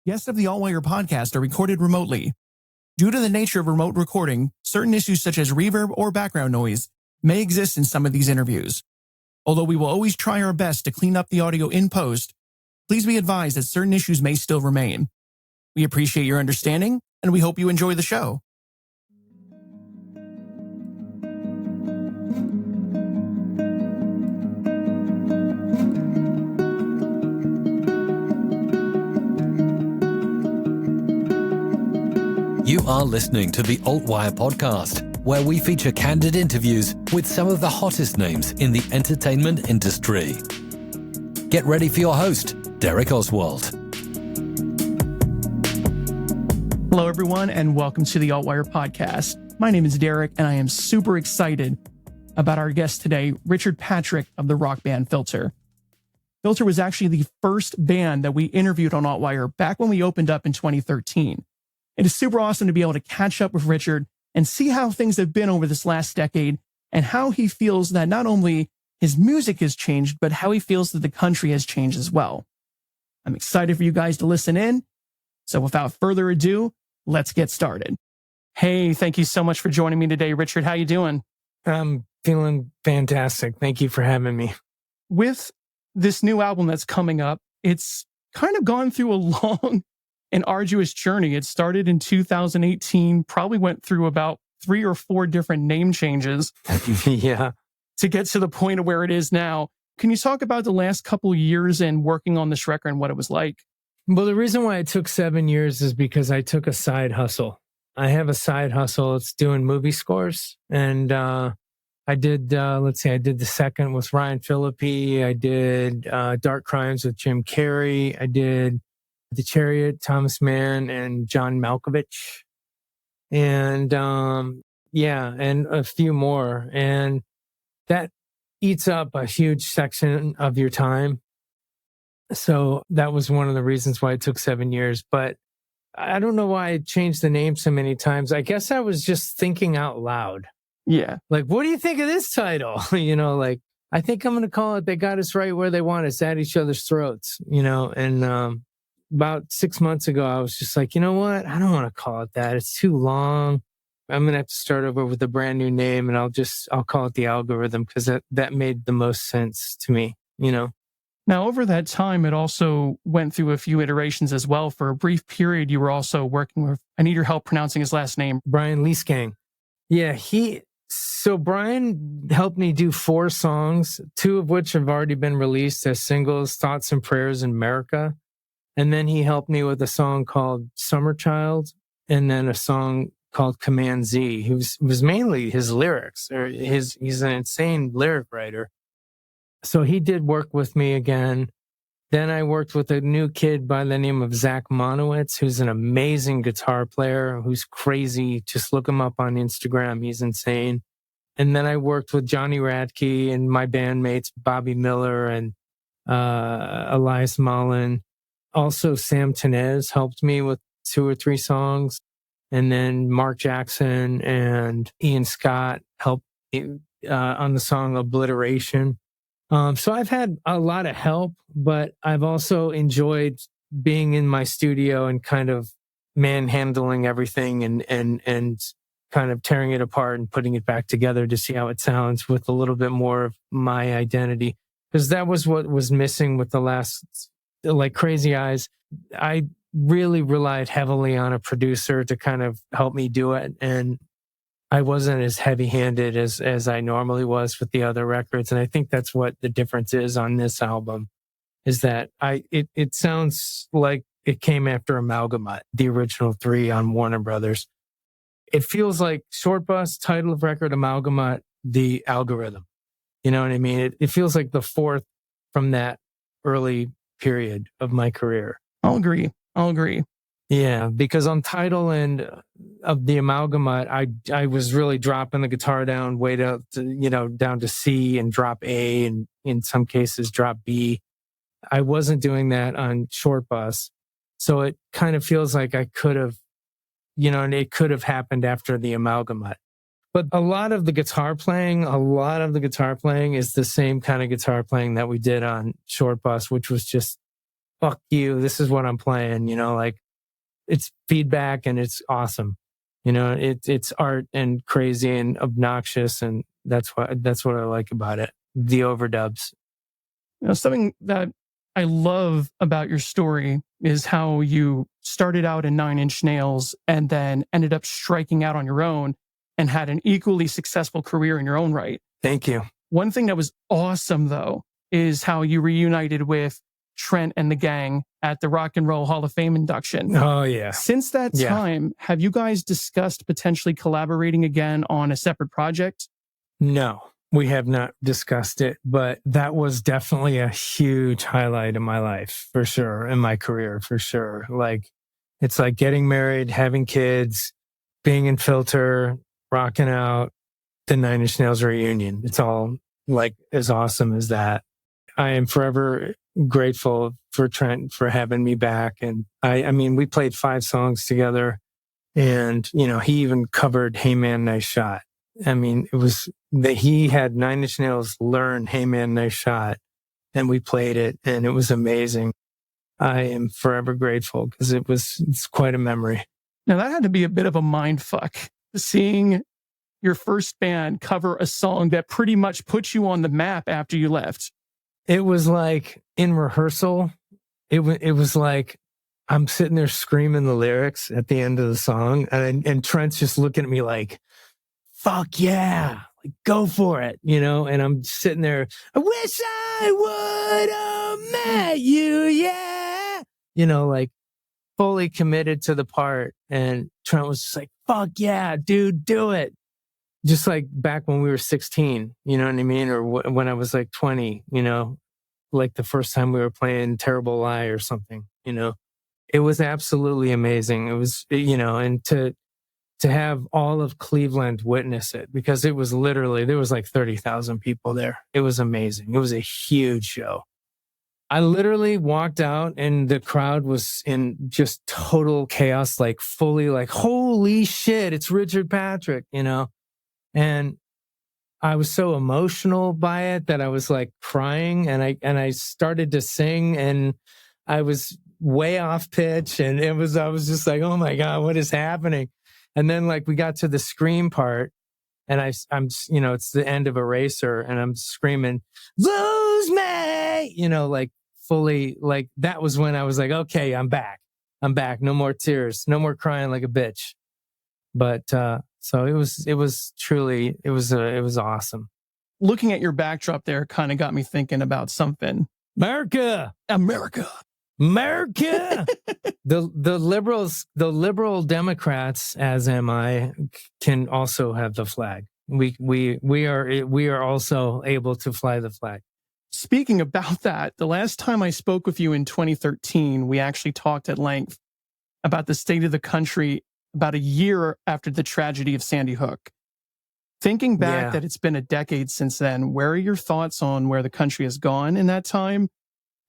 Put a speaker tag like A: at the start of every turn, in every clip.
A: Guests of the Altwire Podcast are recorded remotely. Due to the nature of remote recording, certain issues such as reverb or background noise may exist in some of these interviews. Although we will always try our best to clean up the audio in post, please be advised that certain issues may still remain. We appreciate your understanding, and we hope you enjoy the show.
B: You are listening to the Altwire Podcast, where we feature candid interviews with some of the hottest names in the entertainment industry. Get ready for your host, Derek Oswald.
A: Hello, everyone, and welcome to the Altwire Podcast. My name is Derek, and I am super excited about our guest today, Richard Patrick of the rock band Filter. Filter was actually the first band that we interviewed on Altwire back when we opened up in 2013. It is super awesome to be able to catch up with Richard and see how things have been over this last decade and how he feels that not only his music has changed, but how he feels that the country has changed as well. I'm excited for you guys to listen in. So without further ado, let's get started. Hey, thank you so much for joining me today, Richard. How you doing?
C: I'm feeling fantastic. Thank you for having me.
A: With this new album that's coming up, it's kind of gone through a long and arduous journey. It started in 2018, probably went through about 3 or 4 different name changes.
C: Yeah.
A: To get to the point of where it is now. Can you talk about the last couple of years and working on this record and what it was like?
C: Well, the reason why it took 7 years is because I took a side hustle. I have a side hustle. It's doing movie scores. And I did the second with Ryan Phillippe. I did Dark Crimes with Jim Carrey. I did The Chariot, Thomas Mann, and John Malkovich. And and a few more. And that eats up a huge section of your time. So that was one of the reasons why it took 7 years. But I don't know why I changed the name so many times. I guess I was just thinking out loud.
A: Yeah.
C: Like, what do you think of this title? I think I'm going to call it They Got Us Right Where They Want Us, at Each Other's Throats, and about 6 months ago, I was just like, you know what? I don't want to call it that. It's too long. I'm going to have to start over with a brand new name, and I'll call it The Algorithm, because that made the most sense to me,
A: Now, over that time, it also went through a few iterations as well. For a brief period, you were also working with, I need your help pronouncing his last name.
C: Brian Leeskang. Yeah, so Brian helped me do 4 songs, 2 of which have already been released as singles, Thoughts and Prayers in America. And then he helped me with a song called Summer Child, and then a song called Command Z. He was mainly his lyrics, he's an insane lyric writer. So he did work with me again. Then I worked with a new kid by the name of Zach Monowitz, who's an amazing guitar player, who's crazy. Just look him up on Instagram. He's insane. And then I worked with Johnny Radke and my bandmates, Bobby Miller and Elias Mullen. Also, Sam Tenez helped me with 2 or 3 songs. And then Mark Jackson and Ian Scott helped me on the song Obliteration. So I've had a lot of help, but I've also enjoyed being in my studio and kind of manhandling everything and kind of tearing it apart and putting it back together to see how it sounds with a little bit more of my identity. Because that was what was missing with the last, like Crazy Eyes. I really relied heavily on a producer to kind of help me do it. And I wasn't as heavy-handed as I normally was with the other records. And I think that's what the difference is on this album, is that it sounds like it came after Amalgamut, the original 3 on Warner Brothers. It feels like Short Bus, title of record, Amalgamut, The Algorithm. You know what I mean? It feels like the 4th from that early period of my career.
A: I'll agree.
C: Yeah, because on title and of the Amalgamut, I was really dropping the guitar down way down to, down to C and drop A, and in some cases drop B. I wasn't doing that on Short Bus. So it kind of feels like I could have, and it could have happened after the Amalgamut. But a lot of the guitar playing is the same kind of guitar playing that we did on Short Bus, which was just fuck you. This is what I'm playing, like it's feedback and it's awesome. It's art and crazy and obnoxious. And that's what I like about it. The overdubs.
A: Something that I love about your story is how you started out in Nine Inch Nails and then ended up striking out on your own and had an equally successful career in your own right.
C: Thank you.
A: One thing that was awesome, though, is how you reunited with Trent and the gang at the Rock and Roll Hall of Fame induction.
C: Oh, yeah.
A: Since that time, have you guys discussed potentially collaborating again on a separate project?
C: No, we have not discussed it, but that was definitely a huge highlight in my life, for sure, in my career, for sure. Like, it's like getting married, having kids, being in Filter, rocking out, the Nine Inch Nails reunion. It's all like as awesome as that. I am forever grateful for Trent for having me back. And I mean, we played 5 songs together and, he even covered Hey Man, Nice Shot. I mean, it was that he had Nine Inch Nails learn Hey Man, Nice Shot, and we played it and it was amazing. I am forever grateful because it's quite a memory.
A: Now that had to be a bit of a mind fuck, seeing your first band cover a song that pretty much put you on the map after you left.
C: It was like in rehearsal, it was like I'm sitting there screaming the lyrics at the end of the song, and Trent's just looking at me like, fuck yeah, like go for it, and I'm sitting there, I wish I would have met you, yeah, like fully committed to the part. And Trent was just like, fuck yeah, dude, do it. Just like back when we were 16, you know what I mean? Or when I was like 20, like the first time we were playing Terrible Lie or something, it was absolutely amazing. It was, and to have all of Cleveland witness it, because it was literally, there was like 30,000 people there. It was amazing. It was a huge show. I literally walked out and the crowd was in just total chaos, like fully like, holy shit, it's Richard Patrick, And I was so emotional by it that I was like crying, and I started to sing and I was way off pitch, and I was just like, oh my God, what is happening? And then like we got to the scream part, and I'm it's the end of Eraser, and I'm screaming, lose me, like fully, like that was when I was like, okay, I'm back. No more tears, no more crying like a bitch. But, so it was truly awesome.
A: Looking at your backdrop there kind of got me thinking about something.
C: America. The liberal Democrats, as am I, can also have the flag. We are also able to fly the flag.
A: Speaking about that, the last time I spoke with you in 2013, we actually talked at length about the state of the country about a year after the tragedy of Sandy Hook. Thinking back that it's been a decade since then, where are your thoughts on where the country has gone in that time?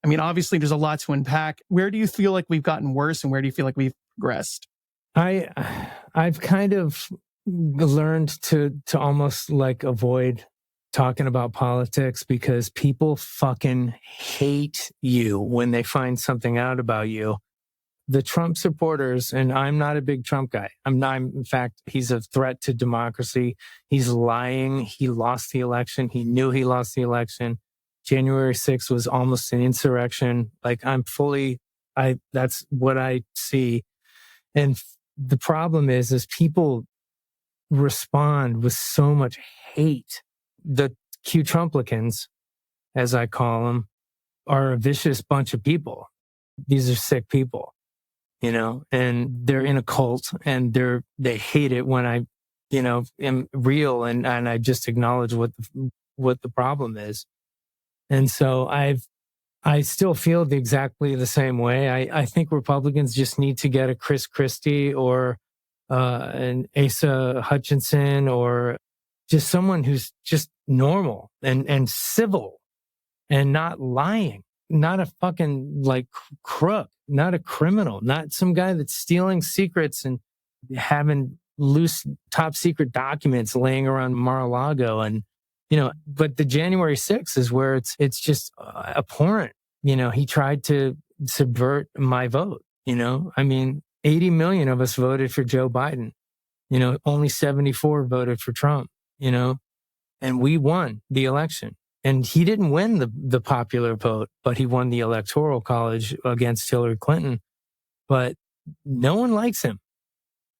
A: I mean, obviously there's a lot to unpack. Where do you feel like we've gotten worse and where do you feel like we've progressed?
C: I've kind of learned to almost like avoid talking about politics, because people fucking hate you when they find something out about you. The Trump supporters, and I'm not a big Trump guy. In fact, he's a threat to democracy. He's lying. He lost the election. He knew he lost the election. January 6th was almost an insurrection. Like that's what I see. And the problem is people respond with so much hate. The Q-Trumplicans, as I call them, are a vicious bunch of people. These are sick people. And they're in a cult, and they hate it when I, am real and I just acknowledge what the problem is. And so I still feel exactly the same way. I think Republicans just need to get a Chris Christie or an Asa Hutchinson, or just someone who's just normal and civil and not lying. Not a fucking like crook, not a criminal, not some guy that's stealing secrets and having loose top secret documents laying around Mar-a-Lago. And, but the January 6th is where it's just abhorrent. He tried to subvert my vote. I mean, 80 million of us voted for Joe Biden. Only 74 voted for Trump, and we won the election. And he didn't win the popular vote, but he won the Electoral College against Hillary Clinton. But no one likes him,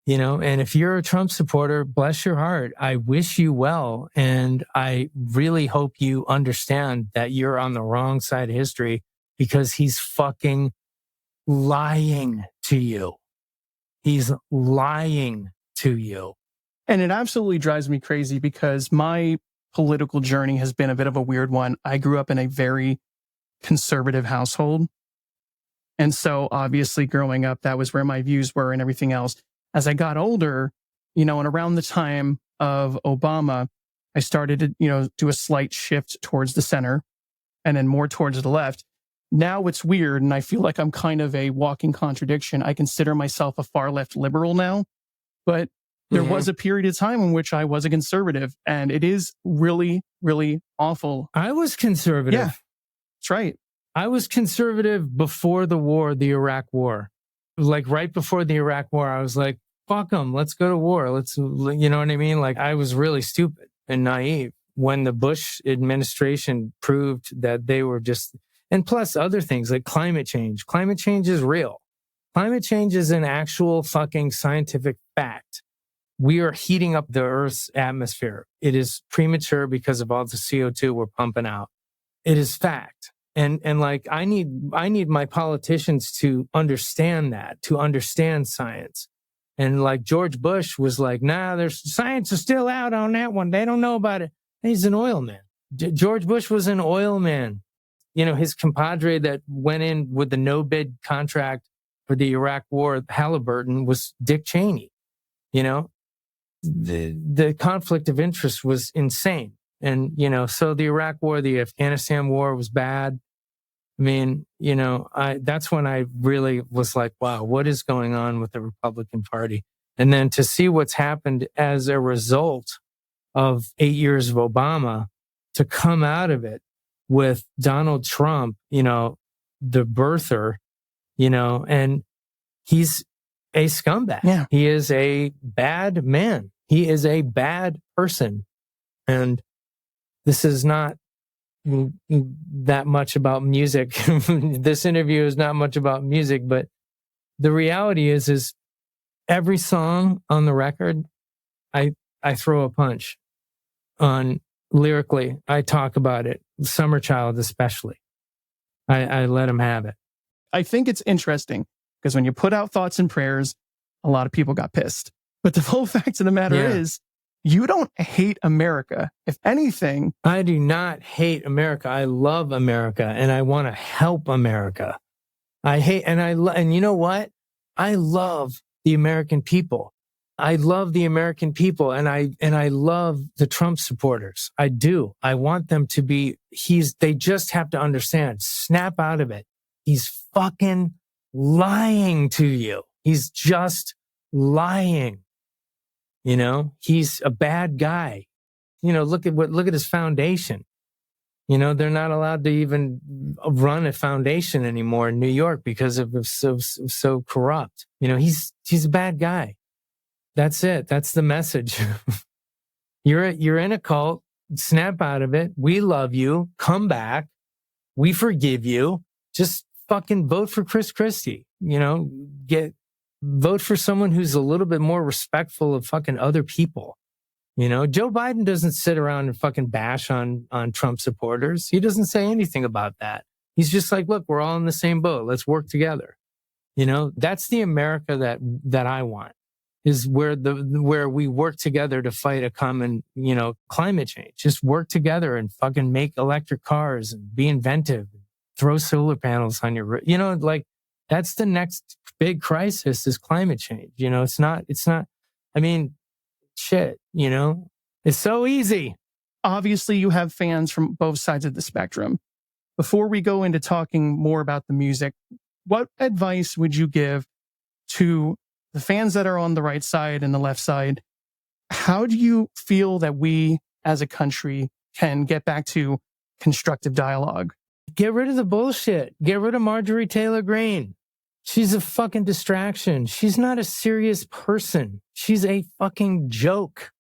C: and if you're a Trump supporter, bless your heart. I wish you well. And I really hope you understand that you're on the wrong side of history, because he's fucking lying to you. He's lying to you.
A: And it absolutely drives me crazy, because my political journey has been a bit of a weird one. I grew up in a very conservative household. And so obviously growing up, that was where my views were and everything else. As I got older, and around the time of Obama, I started to, do a slight shift towards the center and then more towards the left. Now it's weird, and I feel like I'm kind of a walking contradiction. I consider myself a far left liberal now, but there was a period of time in which I was a conservative, and it is really, really awful.
C: I was conservative.
A: Yeah, that's right.
C: I was conservative before the war, the Iraq war. Like right before the Iraq war, I was like, fuck them, let's go to war. You know what I mean? Like, I was really stupid and naive when the Bush administration proved that they were just... And plus other things like climate change. Climate change is real. Climate change is an actual fucking scientific fact. We are heating up the Earth's atmosphere. It is premature because of all the CO2 we're pumping out. It is fact. And like, I need my politicians to understand that, to understand science. And like George Bush was like, nah, there's science is still out on that one. They don't know about it. He's an oil man. George Bush was an oil man. His compadre that went in with the no-bid contract for the Iraq war, Halliburton, was Dick Cheney. The conflict of interest was insane. And, so the Iraq war, the Afghanistan war was bad. I mean, that's when I really was like, wow, what is going on with the Republican Party? And then to see what's happened as a result of 8 years of Obama, to come out of it with Donald Trump, the birther, and he's a scumbag.
A: Yeah.
C: He is a bad man. He is a bad person. And this is not that much about music. This interview is not much about music, but the reality is every song on the record, I throw a punch on lyrically. I talk about it. Summer Child, especially. I let him have it.
A: I think it's interesting because when you put out Thoughts and Prayers, a lot of people got pissed. But the whole fact of the matter is, you don't hate America. If anything,
C: I do not hate America. I love America and I want to help America. And you know what? I love the American people. I love the American people and I love the Trump supporters. I do. I want them to be, they just have to understand, snap out of it. He's fucking lying to you. He's just lying. He's a bad guy. Look at his foundation. They're not allowed to even run a foundation anymore in New York because of so corrupt. He's a bad guy. That's it. That's the message. You're in a cult. Snap out of it. We love you. Come back. We forgive you. Just fucking vote for Chris Christie. Vote for someone who's a little bit more respectful of fucking other people. Joe Biden doesn't sit around and fucking bash on Trump supporters. He doesn't say anything about that. He's just like, look, we're all in the same boat. Let's work together. That's the America that I want, is where we work together to fight a common, climate change. Just work together and fucking make electric cars and be inventive. Throw solar panels on your roof. That's the next big crisis is climate change. It's not, I mean, shit, it's so easy.
A: Obviously, you have fans from both sides of the spectrum. Before we go into talking more about the music, what advice would you give to the fans that are on the right side and the left side? How do you feel that we as a country can get back to constructive dialogue?
C: Get rid of the bullshit. Get rid of Marjorie Taylor Greene. She's a fucking distraction. She's not a serious person. She's a fucking joke.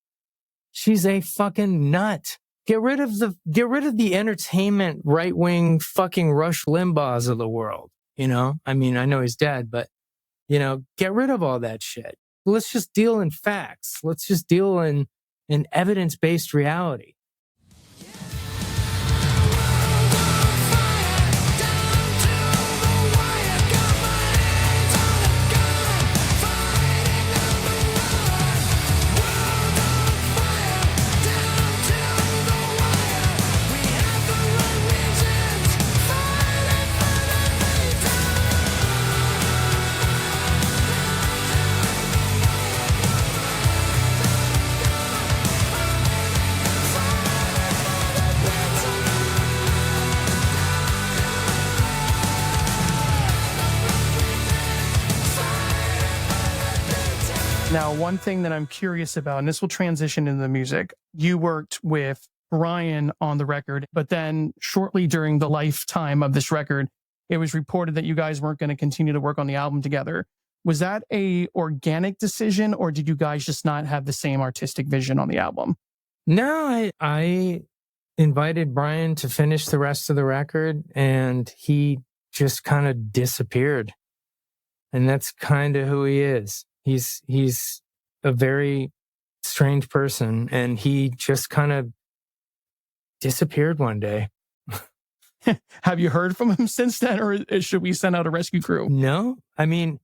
C: She's a fucking nut. Get rid of the entertainment right-wing fucking Rush Limbaughs of the world. You know, I mean, I know he's dead, but you know, get rid of all that shit. Let's just deal in facts. Let's just deal in evidence-based reality.
A: Now, one thing that I'm curious about, and this will transition into the music, you worked with Brian on the record, but then shortly during the lifetime of this record, it was reported that you guys weren't going to continue to work on the album together. Was that a organic decision, or did you guys just not have the same artistic vision on the album?
C: No, I invited Brian to finish the rest of the record, and he just kind of disappeared. And that's kind of who he is. He's a very strange person, and he just kind of disappeared one day.
A: Have you heard from him since then, or should we send out a rescue crew?
C: No, I mean,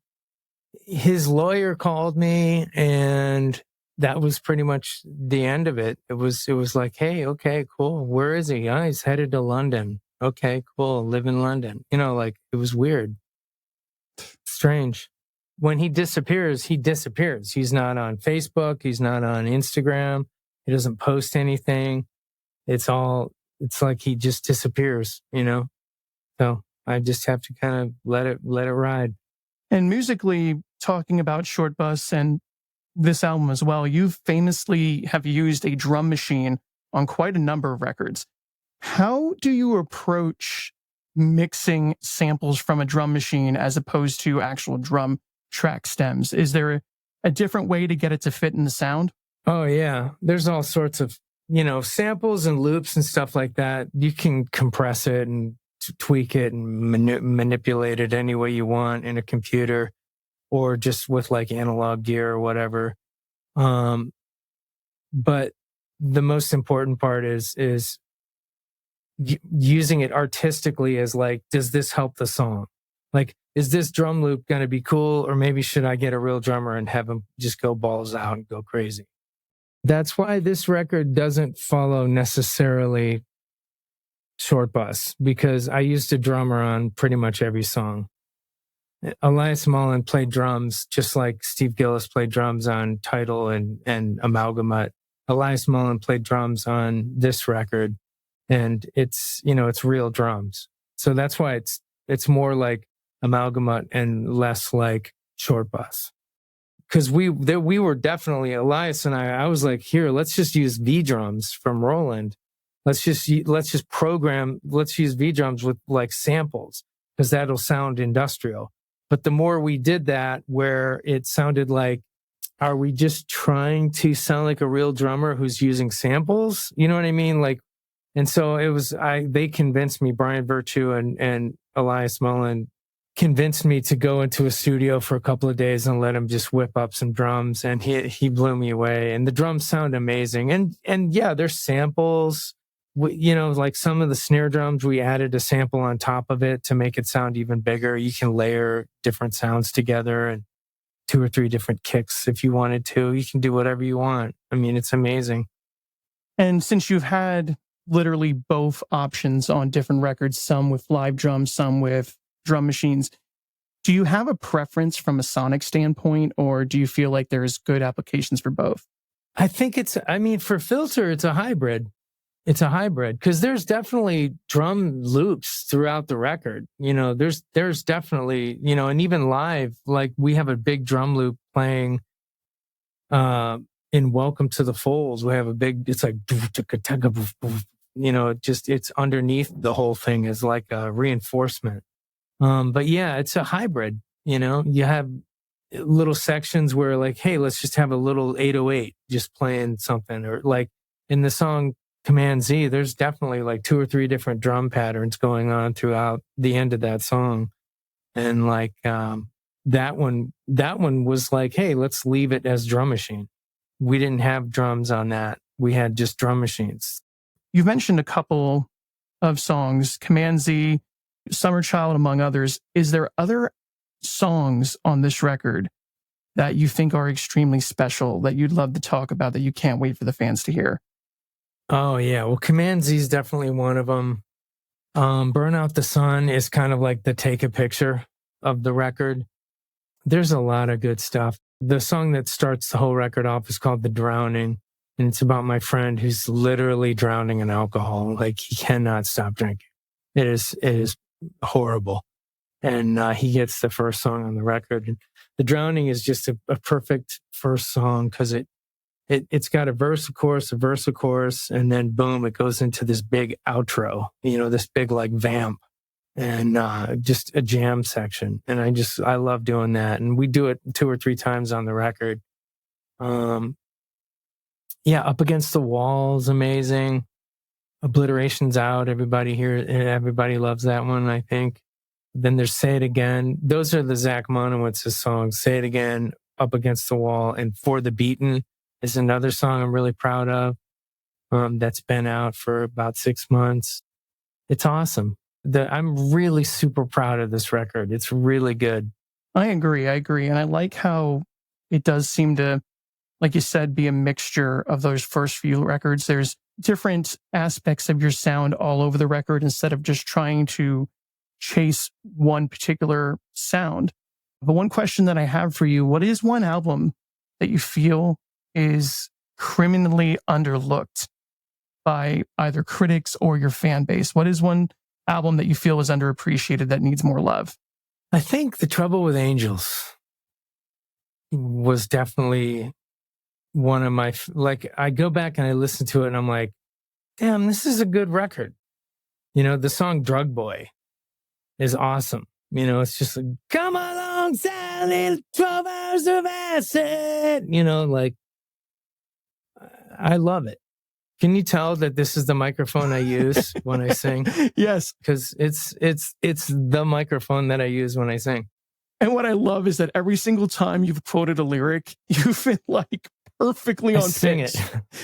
C: his lawyer called me, and that was pretty much the end of it. It was like, hey, okay, cool. Where is he? Oh, he's headed to London. Okay, cool. Live in London. You know, like, it was weird. Strange. When he disappears, he disappears. He's not on Facebook. He's not on Instagram. He doesn't post anything. It's like he just disappears, you know? So I just have to kind of let it ride.
A: And musically, talking about Short Bus and this album as well, you famously have used a drum machine on quite a number of records. How do you approach mixing samples from a drum machine as opposed to actual drum track stems? Is there a different way to get it to fit in the sound?
C: Oh, yeah. There's all sorts of, you know, samples and loops and stuff like that. You can compress it and tweak it and manipulate it any way you want in a computer or just with like analog gear or whatever. But the most important part is using it artistically as like, does this help the song? Like, is this drum loop going to be cool? Or maybe should I get a real drummer and have him just go balls out and go crazy? That's why this record doesn't follow necessarily Short Bus, because I used a drummer on pretty much every song. Elias Mullen played drums just like Steve Gillis played drums on Tidal and Amalgamut. Elias Mullen played drums on this record, and it's, you know, it's real drums. So that's why it's more like Amalgamut and less like Short Bus. Because we were definitely, Elias and I was like, here, let's just use V drums from Roland. Let's use V drums with like samples, because that'll sound industrial. But the more we did that, where it sounded like, are we just trying to sound like a real drummer who's using samples? You know what I mean? Like, and so it was, they convinced me, Brian Virtue and Elias Mullen convinced me to go into a studio for a couple of days and let him just whip up some drums, and he blew me away. And the drums sound amazing. And yeah, there's samples. You know, like some of the snare drums, we added a sample on top of it to make it sound even bigger. You can layer different sounds together and 2 or 3 different kicks if you wanted to. You can do whatever you want. I mean, it's amazing.
A: And since you've had literally both options on different records, some with live drums, some with drum machines, do you have a preference from a sonic standpoint, or do you feel like there's good applications for both?
C: I think for Filter, it's a hybrid. It's a hybrid, because there's definitely drum loops throughout the record. You know, there's definitely, you know, and even live, like we have a big drum loop playing in Welcome to the Folds. We have a big, it's like, it's underneath the whole thing as like a reinforcement. But yeah, it's a hybrid. You have little sections where like, hey, let's just have a little 808 just playing something, or like in the song Command Z, there's definitely like 2 or 3 different drum patterns going on throughout the end of that song. And like, that one was like, hey, let's leave it as drum machine. We didn't have drums on that. We had just drum machines.
A: You've mentioned a couple of songs, Command Z, Summer Child, among others. Is there other songs on this record that you think are extremely special that you'd love to talk about that you can't wait for the fans to hear?
C: Oh, yeah. Well, Command Z is definitely one of them. Burn Out the Sun is kind of like the take a picture of the record. There's a lot of good stuff. The song that starts the whole record off is called The Drowning. And it's about my friend who's literally drowning in alcohol. Like, he cannot stop drinking. It is horrible. And he gets the first song on the record. And The Drowning is just a perfect first song because it's got a verse, a chorus, and then boom, it goes into this big outro, this big like vamp and just a jam section. And I love doing that. And we do it 2 or 3 times on the record. Yeah, Up Against the Wall is amazing. Obliteration's Out. Everybody loves that one, I think. Then there's Say It Again. Those are the Zach Monowitz songs. Say It Again, Up Against the Wall, and For the Beaten is another song I'm really proud of. That's been out for about 6 months. It's awesome. I'm really super proud of this record. It's really good.
A: I agree. And I like how it does seem to, like you said, be a mixture of those first few records. There's different aspects of your sound all over the record instead of just trying to chase one particular sound. But one question that I have for you, what is one album that you feel is criminally underlooked by either critics or your fan base? What is one album that you feel is underappreciated that needs more love?
C: I think The Trouble with Angels was definitely one of my, like, I go back and I listen to it and I'm like, damn, this is a good record. The song Drug Boy is awesome. It's just like, come along, Sally, 12 hours of acid. Like, I love it. Can you tell that this is the microphone I use when I sing?
A: Yes.
C: Because it's the microphone that I use when I sing.
A: And what I love is that every single time you've quoted a lyric, you've been like perfectly on pitch.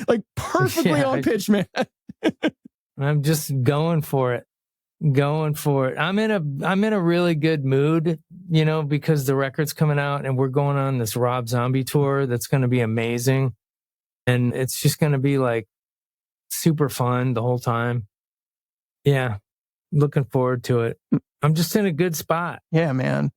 A: Like perfectly on pitch, man.
C: I'm just going for it. I'm in a really good mood, because the record's coming out and we're going on this Rob Zombie tour that's going to be amazing. And it's just going to be like super fun the whole time. Yeah. Looking forward to it. I'm just in a good spot.
A: Yeah, man.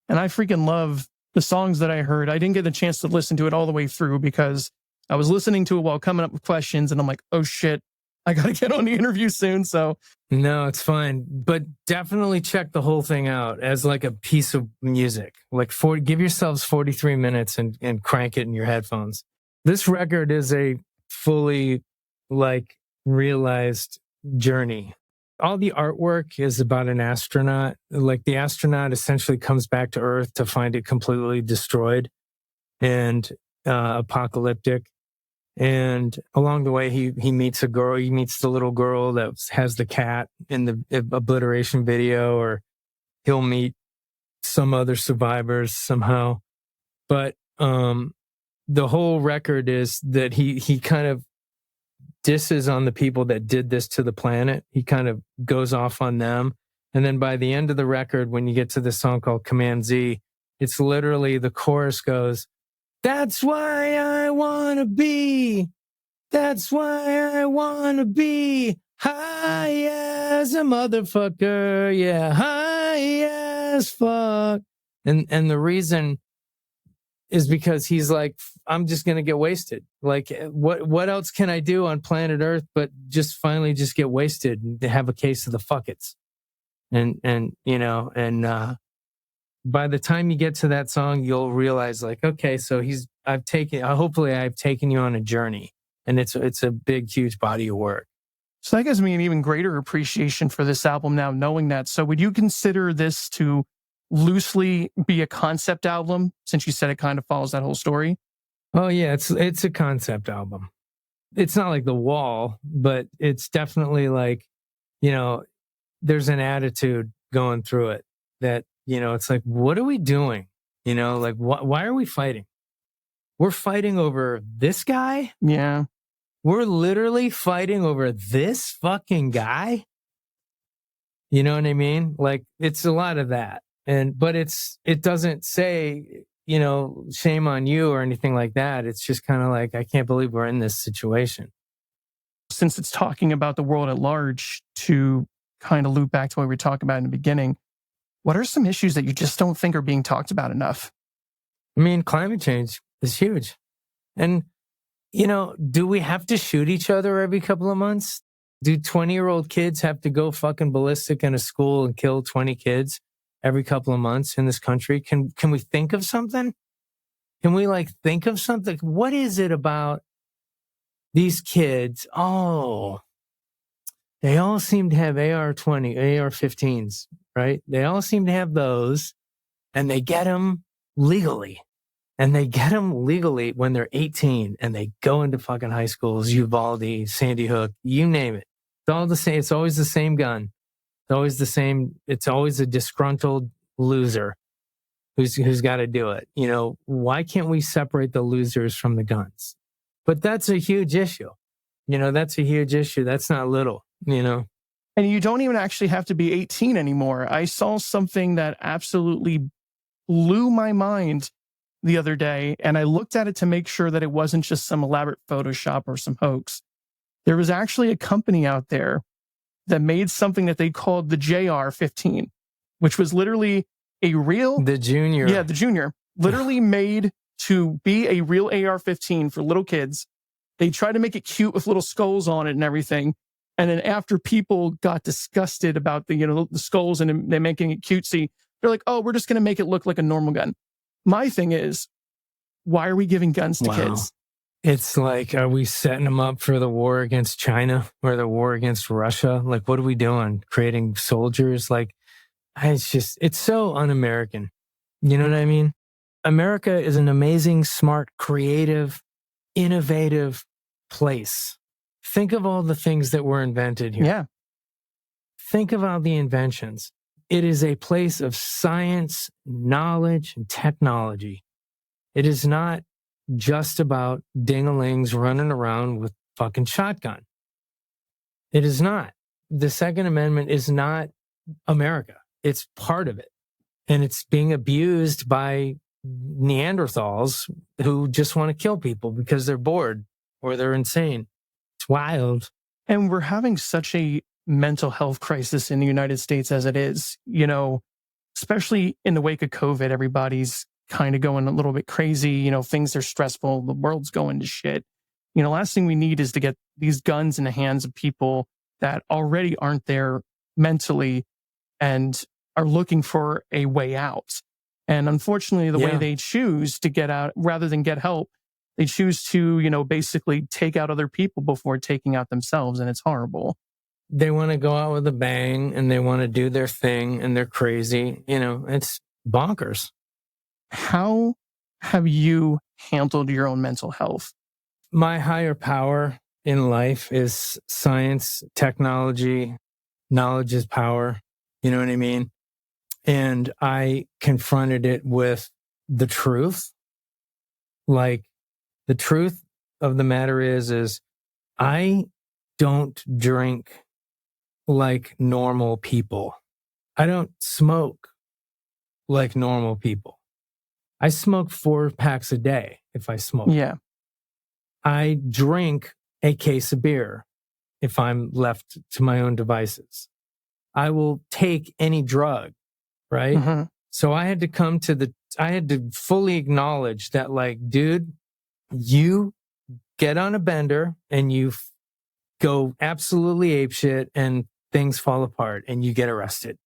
A: And I freaking love the songs that I heard. I didn't get a chance to listen to it all the way through because I was listening to it while coming up with questions and I'm like, oh shit, I got to get on the interview soon. So
C: no, it's fine. But definitely check the whole thing out as like a piece of music. Like give yourselves 43 minutes and crank it in your headphones. This record is a fully like realized journey. All the artwork is about an astronaut. Like the astronaut essentially comes back to Earth to find it completely destroyed and apocalyptic. And along the way, he meets a girl. He meets the little girl that has the cat in the obliteration video, or he'll meet some other survivors somehow. But the whole record is that he kind of disses on the people that did this to the planet. He kind of goes off on them. And then by the end of the record, when you get to this song called Command Z, it's literally the chorus goes, that's why I want to be. That's why I want to be high as a motherfucker. Yeah, high as fuck. And the reason is because he's like, I'm just going to get wasted. Like, what else can I do on planet Earth but just finally just get wasted and have a case of the fuckets? And by the time you get to that song, you'll realize like, okay, so hopefully I've taken you on a journey, and it's a big, huge body of work.
A: So that gives me an even greater appreciation for this album now, knowing that. So would you consider this to loosely be a concept album, since you said it kind of follows that whole story?
C: Oh yeah, it's a concept album. It's not like The Wall, but it's definitely like, there's an attitude going through it that, it's like, what are we doing? Like, why are we fighting? We're fighting over this guy?
A: Yeah.
C: We're literally fighting over this fucking guy? You know what I mean? Like, it's a lot of that. But it doesn't say, shame on you or anything like that. It's just kind of like, I can't believe we're in this situation.
A: Since it's talking about the world at large, to kind of loop back to what we were talking about in the beginning, what are some issues that you just don't think are being talked about enough?
C: I mean, climate change is huge. And, do we have to shoot each other every couple of months? Do 20-year-old kids have to go fucking ballistic in a school and kill 20 kids every couple of months in this country? Can we think of something? Can we think of something? What is it about these kids? Oh, they all seem to have AR-15s, right? They all seem to have those, and they get them legally. And they get them legally when they're 18, and they go into fucking high schools, Uvalde, Sandy Hook, you name it. It's all the same. It's always the same gun. It's always the same. It's always a disgruntled loser who's got to do it. Why can't we separate the losers from the guns? But that's a huge issue. That's a huge issue. That's not little, And
A: you don't even actually have to be 18 anymore. I saw something that absolutely blew my mind the other day, and I looked at it to make sure that it wasn't just some elaborate Photoshop or some hoax. There was actually a company out there that made something that they called the JR-15, which was literally a real...
C: The Junior.
A: Yeah, the Junior. Literally made to be a real AR-15 for little kids. They tried to make it cute with little skulls on it and everything. And then after people got disgusted about the skulls and they're making it cutesy, they're like, oh, we're just going to make it look like a normal gun. My thing is, why are we giving guns to kids?
C: It's like, are we setting them up for the war against China or the war against Russia? Like, what are we doing? Creating soldiers? It's so un-American. You know what I mean? America is an amazing, smart, creative, innovative place. Think of all the things that were invented here.
A: Yeah.
C: Think of all the inventions. It is a place of science, knowledge, and technology. It is not just about ding-a-lings running around with fucking shotgun. It is not. The Second Amendment is not America. It's part of it. And it's being abused by Neanderthals who just want to kill people because they're bored or they're insane. It's wild.
A: And we're having such a mental health crisis in the United States as it is, especially in the wake of COVID. Everybody's kind of going a little bit crazy. Things are stressful. The world's going to shit. Last thing we need is to get these guns in the hands of people that already aren't there mentally and are looking for a way out. And unfortunately, the way they choose to get out, rather than get help, they choose to, basically take out other people before taking out themselves. And it's horrible.
C: They want to go out with a bang and they want to do their thing and they're crazy. It's bonkers.
A: How have you handled your own mental health?
C: My higher power in life is science, technology, knowledge is power. You know what I mean? And I confronted it with the truth. Like, the truth of the matter is I don't drink like normal people. I don't smoke like normal people. I smoke 4 packs a day if I smoke.
A: Yeah.
C: I drink a case of beer if I'm left to my own devices. I will take any drug, right?
A: Mm-hmm.
C: So I had to fully acknowledge that, dude, you get on a bender and you go absolutely apeshit and things fall apart and you get arrested.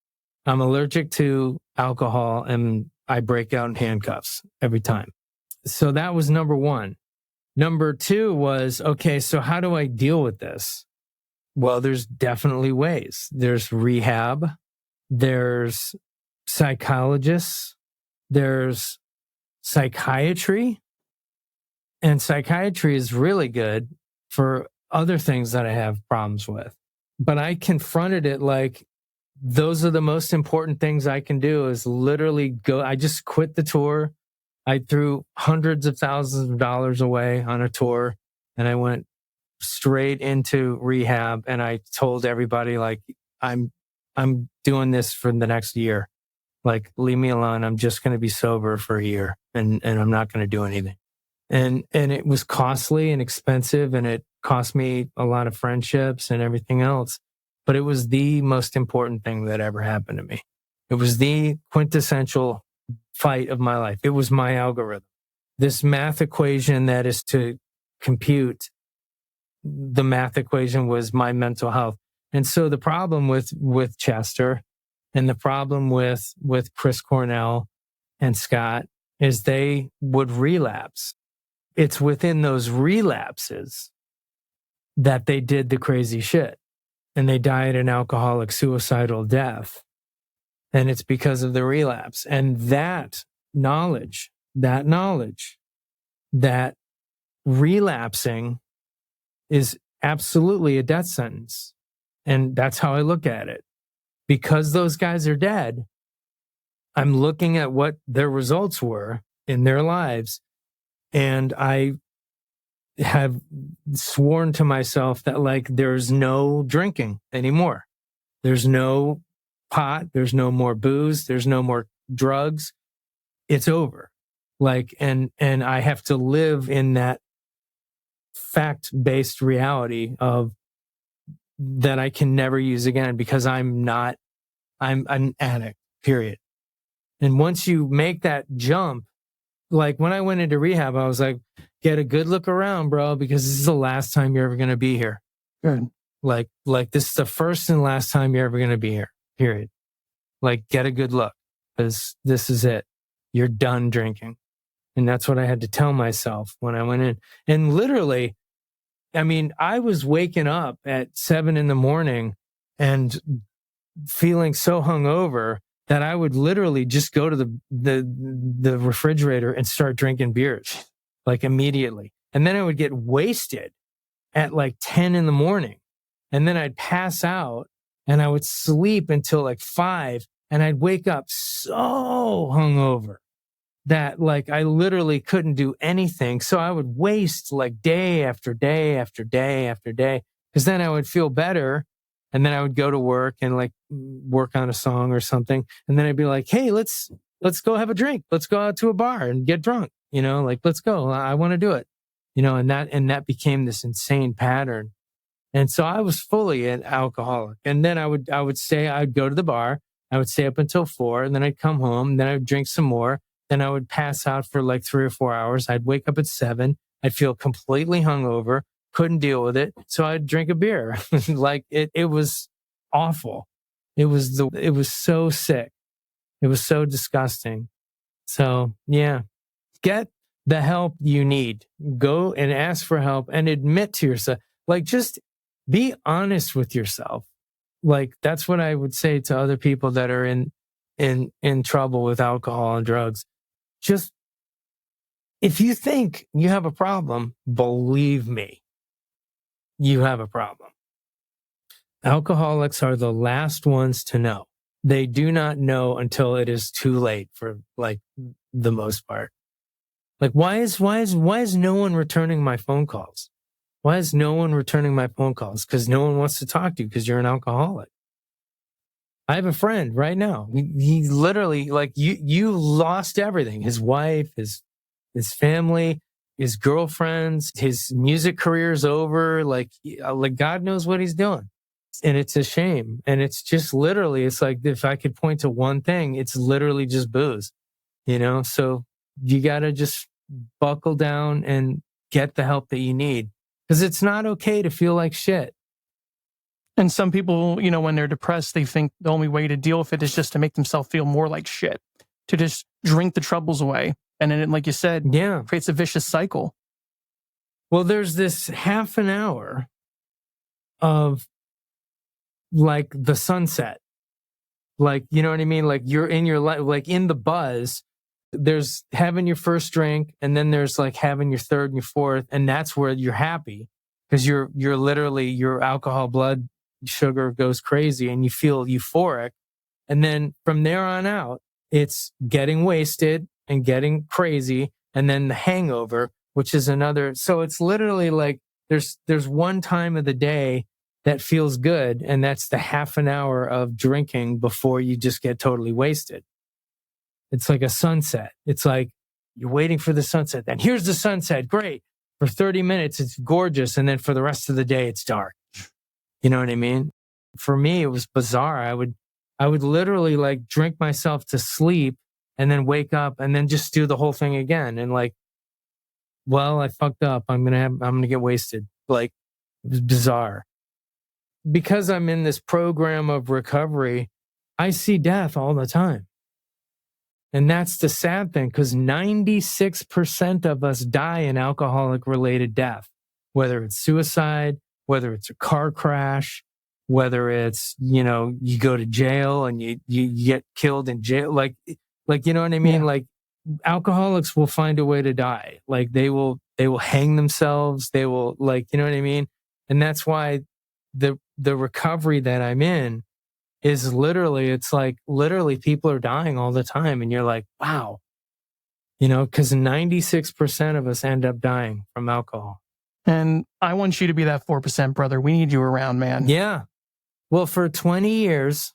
C: I'm allergic to alcohol and I break out in handcuffs every time. So that was number one. Number two was, okay, so how do I deal with this? Well, there's definitely ways. There's rehab, there's psychologists, there's psychiatry. And psychiatry is really good for other things that I have problems with. But I confronted it like, those are the most important things I can do is literally go. I just quit the tour. I threw hundreds of thousands of dollars away on a tour and I went straight into rehab. And I told everybody, like, I'm doing this for the next year. Like, leave me alone. I'm just going to be sober for a year and I'm not going to do anything. And it was costly and expensive and it cost me a lot of friendships and everything else. But it was the most important thing that ever happened to me. It was the quintessential fight of my life. It was my algorithm. This math equation that is to compute, the math equation was my mental health. And so the problem with Chester and the problem with Chris Cornell and Scott is they would relapse. It's within those relapses that they did the crazy shit. And they died an alcoholic suicidal death. And it's because of the relapse. And that knowledge, that relapsing is absolutely a death sentence. And that's how I look at it. Because those guys are dead, I'm looking at what their results were in their lives. And I have sworn to myself that, like, there's no drinking anymore. There's no pot. There's no more booze. There's no more drugs. It's over. Like, and I have to live in that fact-based reality of that I can never use again because I'm an addict, period. And once you make that jump, like when I went into rehab, I was like, get a good look around, bro, because this is the last time you're ever going to be here.
A: Good.
C: Like this is the first and last time you're ever going to be here, period. Like, get a good look because this is it. You're done drinking. And that's what I had to tell myself when I went in. And literally, I mean, I was waking up at 7 a.m. and feeling so hungover that I would literally just go to the refrigerator and start drinking beers, like, immediately. And then I would get wasted at like 10 a.m. And then I'd pass out and I would sleep until like 5 and I'd wake up so hungover that, like, I literally couldn't do anything. So I would waste like day after day after day after day, because then I would feel better. And then I would go to work and like work on a song or something. And then I'd be like, hey, let's go have a drink. Let's go out to a bar and get drunk. You know, like, let's go. I want to do it. You know, and that became this insane pattern. And so I was fully an alcoholic. And then I'd go to the bar. I would stay up until 4 and then I'd come home. Then I would drink some more. Then I would pass out for like 3 or 4 hours. I'd wake up at 7. I'd feel completely hungover. Couldn't deal with it. So I'd drink a beer. Like, it was awful. It was so sick. It was so disgusting. So yeah, get the help you need. Go and ask for help and admit to yourself. Like, just be honest with yourself. Like, that's what I would say to other people that are in trouble with alcohol and drugs. Just, if you think you have a problem, believe me, you have a problem. Alcoholics are the last ones to know. They do not know until it is too late, for like the most part. Like, why is no one returning my phone calls? Why is no one returning my phone calls? Because no one wants to talk to you because you're an alcoholic. I have a friend right now. He literally, like, you lost everything. His wife, his family, his girlfriends, his music career is over. Like God knows what he's doing. And it's a shame. And it's just literally, it's like, if I could point to one thing, it's literally just booze, you know? So you got to just buckle down and get the help that you need, because it's not okay to feel like shit.
A: And some people, you know, when they're depressed, they think the only way to deal with it is just to make themselves feel more like shit, to just drink the troubles away. And then, like you said,
C: yeah,
A: creates a vicious cycle.
C: Well, there's this half an hour of like the sunset. Like, you know what I mean? Like you're in your life, like in the buzz, there's having your first drink, and then there's like having your third and your fourth. And that's where you're happy because you're literally, your alcohol blood sugar goes crazy and you feel euphoric. And then from there on out, it's getting wasted and getting crazy. And then the hangover, which is another. So it's literally like there's one time of the day that feels good. And that's the half an hour of drinking before you just get totally wasted. It's like a sunset. It's like you're waiting for the sunset. Then here's the sunset. Great. For 30 minutes, it's gorgeous. And then for the rest of the day, it's dark. You know what I mean? For me, it was bizarre. I would literally like drink myself to sleep and then wake up and then just do the whole thing again. And like, well, I fucked up. I'm going to get wasted. Like, it was bizarre. Because I'm in this program of recovery, I see death all the time. And that's the sad thing, because 96% of us die in alcoholic related death, whether it's suicide, whether it's a car crash, whether it's, you know, you go to jail and you get killed in jail. Like, you know what I mean? Yeah. Like alcoholics will find a way to die. Like they will hang themselves. They will, like, you know what I mean? And that's why the recovery that I'm in is literally, it's like literally people are dying all the time. And you're like, wow, you know, because 96% of us end up dying from alcohol.
A: And I want you to be that 4%, brother. We need you around, man.
C: Yeah. Well, for 20 years,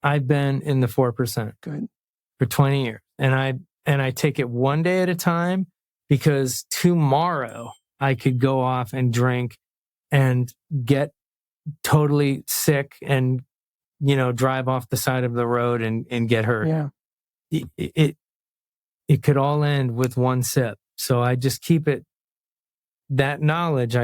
C: I've been in the 4%.
A: Good.
C: For 20 years. And I take it one day at a time, because tomorrow I could go off and drink and get totally sick and, you know, drive off the side of the road and get hurt.
A: Yeah.
C: It could all end with one sip. So I just keep it, that knowledge.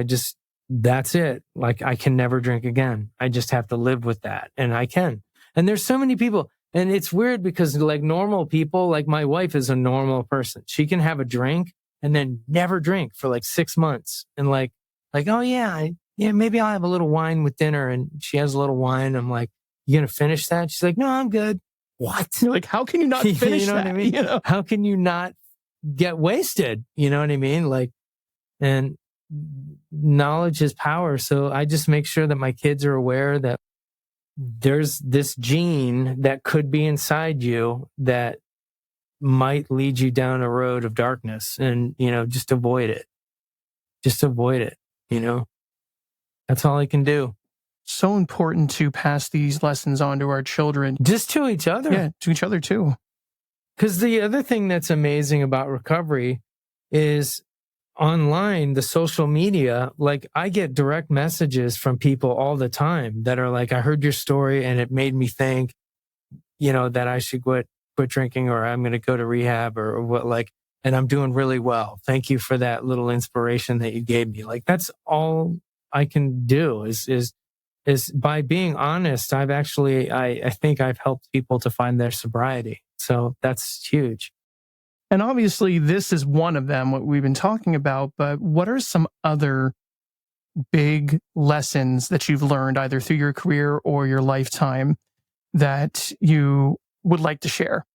C: That's it. Like I can never drink again. I just have to live with that. And I can. And there's so many people. And it's weird because like normal people, like my wife is a normal person. She can have a drink and then never drink for like 6 months. And like, oh yeah, maybe I'll have a little wine with dinner. And she has a little wine. I'm like, you going to finish that? She's like, no, I'm good. What?
A: You're like, how can you not finish
C: you know
A: that?
C: What I mean?
A: You know?
C: How can you not get wasted? You know what I mean? Like, and knowledge is power. So I just make sure that my kids are aware that there's this gene that could be inside you that might lead you down a road of darkness, and, you know, just avoid it. Just avoid it. You know, that's all I can do.
A: So important to pass these lessons on to our children.
C: Just to each other.
A: Yeah, to each other too.
C: Because the other thing that's amazing about recovery is online, the social media. Like I get direct messages from people all the time that are like, I heard your story and it made me think, you know, that I should quit drinking, or I'm going to go to rehab, or what, like, and I'm doing really well. Thank you for that little inspiration that you gave me. Like that's all I can do is by being honest. I've actually, I think I've helped people to find their sobriety. So that's huge.
A: And obviously this is one of them, what we've been talking about, but what are some other big lessons that you've learned either through your career or your lifetime that you would like to share?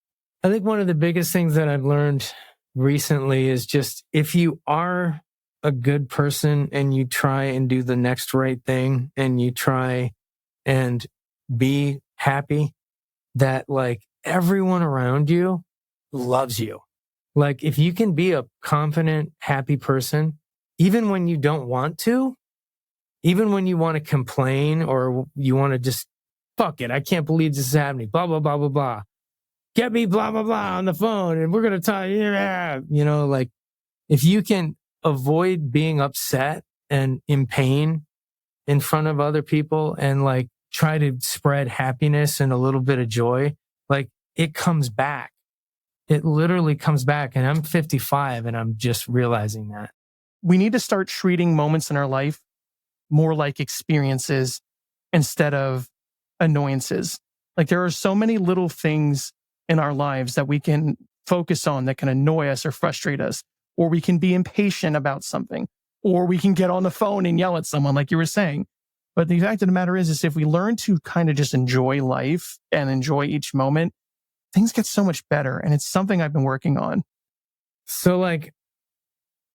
C: I think one of the biggest things that I've learned recently is just, if you are a good person and you try and do the next right thing and you try and be happy, that like everyone around you loves you. Like if you can be a confident, happy person, even when you don't want to, even when you want to complain or you want to just, fuck it, I can't believe this is happening, blah, blah, blah, blah, blah. Get me blah, blah, blah on the phone and we're going to talk, yeah. You know, like if you can avoid being upset and in pain in front of other people and like try to spread happiness and a little bit of joy, like it comes back. It literally comes back. And I'm 55 and I'm just realizing that.
A: We need to start treating moments in our life more like experiences instead of annoyances. Like there are so many little things in our lives that we can focus on that can annoy us or frustrate us, or we can be impatient about something, or we can get on the phone and yell at someone like you were saying. But the fact of the matter is if we learn to kind of just enjoy life and enjoy each moment, things get so much better. And it's something I've been working on.
C: So like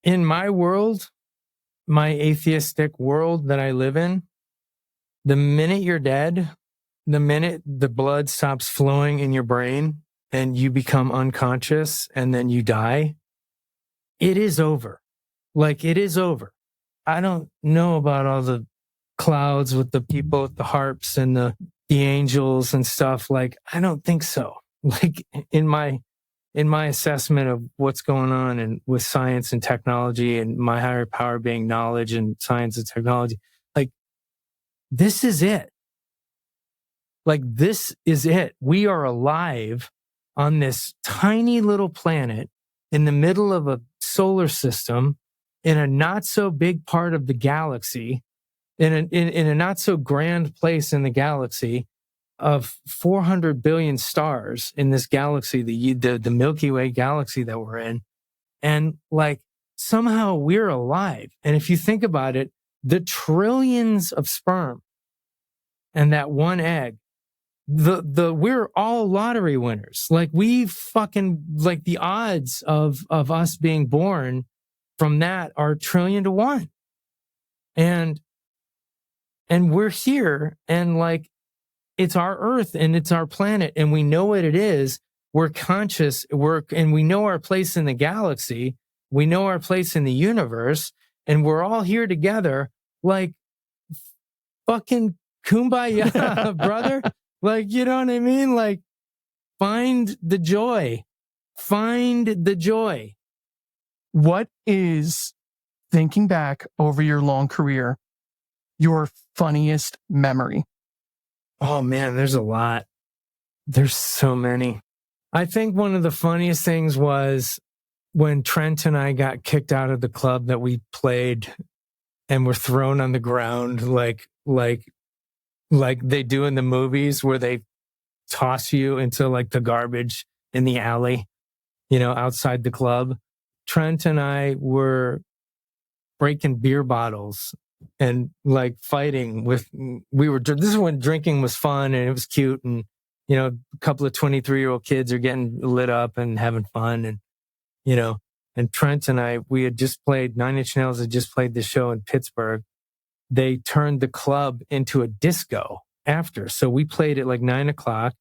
C: in my world, my atheistic world that I live in, the minute you're dead, the minute the blood stops flowing in your brain and you become unconscious and then you die, it is over. Like it is over. I don't know about all the clouds with the people with the harps and the angels and stuff. Like, I don't think so. Like in my assessment of what's going on and with science and technology and my higher power being knowledge and science and technology, like this is it. Like this is it. We are alive on this tiny little planet in the middle of a solar system in a not so big part of the galaxy, in a not so grand place in the galaxy of 400 billion stars in this galaxy, the Milky Way galaxy that we're in. And like somehow we're alive. And if you think about it, the trillions of sperm and that one egg, we're all lottery winners. Like we fucking, like the odds of us being born from that are 1,000,000,000 to 1. And we're here and like, it's our earth and it's our planet and we know what it is. We're conscious, and we know our place in the galaxy. We know our place in the universe and we're all here together like fucking kumbaya, brother. Like, you know what I mean? Like find the joy. Find the joy.
A: What is, thinking back over your long career, your funniest memory?
C: Oh man, there's a lot. There's so many. I think one of the funniest things was when Trent and I got kicked out of the club that we played and were thrown on the ground like they do in the movies where they toss you into like the garbage in the alley, you know, outside the club. Trent and I were breaking beer bottles and like fighting this is when drinking was fun and it was cute. And, you know, a couple of 23-year-old kids are getting lit up and having fun. And, you know, and Trent and I, we had just played, Nine Inch Nails had just played the show in Pittsburgh. They turned the club into a disco after. So we played at like 9:00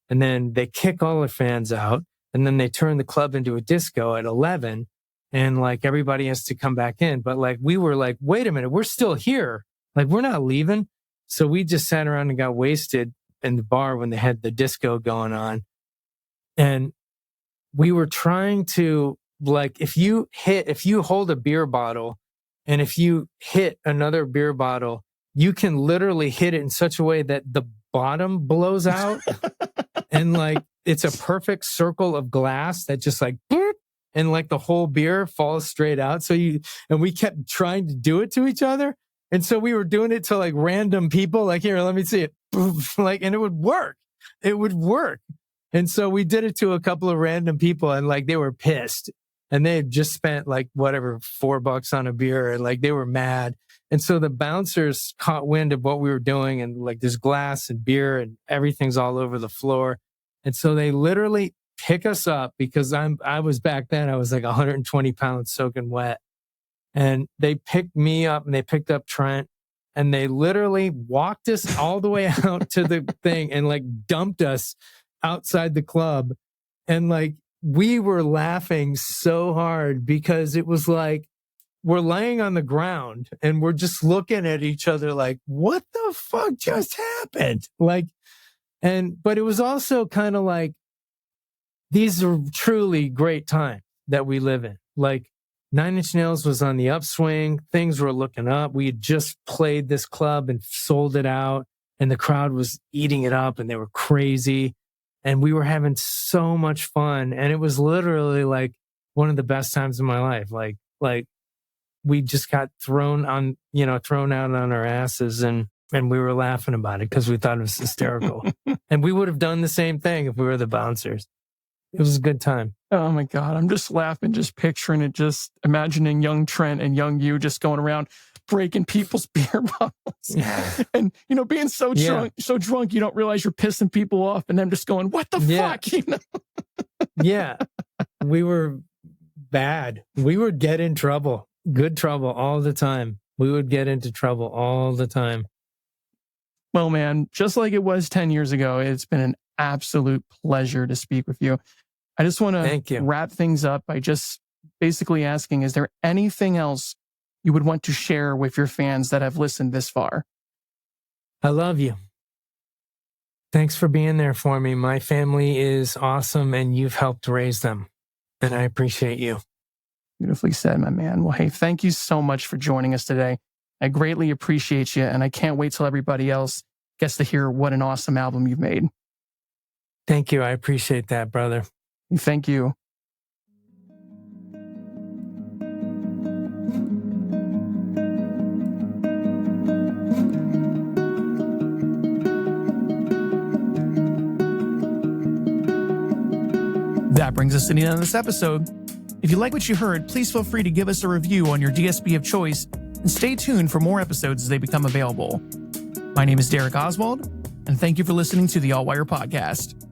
C: and then they kick all the fans out. And then they turn the club into a disco at 11. And like everybody has to come back in. But like we were like, wait a minute, we're still here. Like we're not leaving. So we just sat around and got wasted in the bar when they had the disco going on. And we were trying to like, if you hold a beer bottle and if you hit another beer bottle, you can literally hit it in such a way that the bottom blows out. And like, it's a perfect circle of glass that just like, and like the whole beer falls straight out. And we kept trying to do it to each other. And so we were doing it to like random people, like, here, let me see it. Like, and it would work. It would work. And so we did it to a couple of random people and like, they were pissed and they had just spent like whatever, $4 on a beer and like, they were mad. And so the bouncers caught wind of what we were doing and like there's glass and beer and everything's all over the floor. And so they literally pick us up because I was back then, I was like 120 pounds soaking wet. And they picked me up and they picked up Trent and they literally walked us all the way out to the thing and like dumped us outside the club. And like, we were laughing so hard because it was like, we're laying on the ground and we're just looking at each other like, what the fuck just happened? Like, but it was also kind of like, these are truly great times that we live in. Like Nine Inch Nails was on the upswing. Things were looking up. We had just played this club and sold it out and the crowd was eating it up and they were crazy. And we were having so much fun. And it was literally like one of the best times of my life. Like we just got thrown out on our asses and we were laughing about it because we thought it was hysterical. And we would have done the same thing if we were the bouncers. It was a good time.
A: Oh my God. I'm just laughing, just picturing it, just imagining young Trent and young you just going around. breaking people's beer bottles. And, being so drunk, you don't realize you're pissing people off and them just going, what the fuck?
C: Yeah. We were bad. We would get in trouble, good trouble all the time. We would get into trouble all the time.
A: Well, man, just like it was 10 years ago, it's been an absolute pleasure to speak with you. I just want to wrap things up by just basically asking, is there anything else you would want to share with your fans that have listened this far?
C: I love you. Thanks for being there for me. My family is awesome and you've helped raise them. And I appreciate you.
A: Beautifully said, my man. Well, hey, thank you so much for joining us today. I greatly appreciate you, and I can't wait till everybody else gets to hear what an awesome album you've made.
C: Thank you. I appreciate that, brother.
A: Thank you. That brings us to the end of this episode. If you like what you heard, please feel free to give us a review on your DSP of choice and stay tuned for more episodes as they become available. My name is Derek Oswald, and thank you for listening to the Altwire Podcast.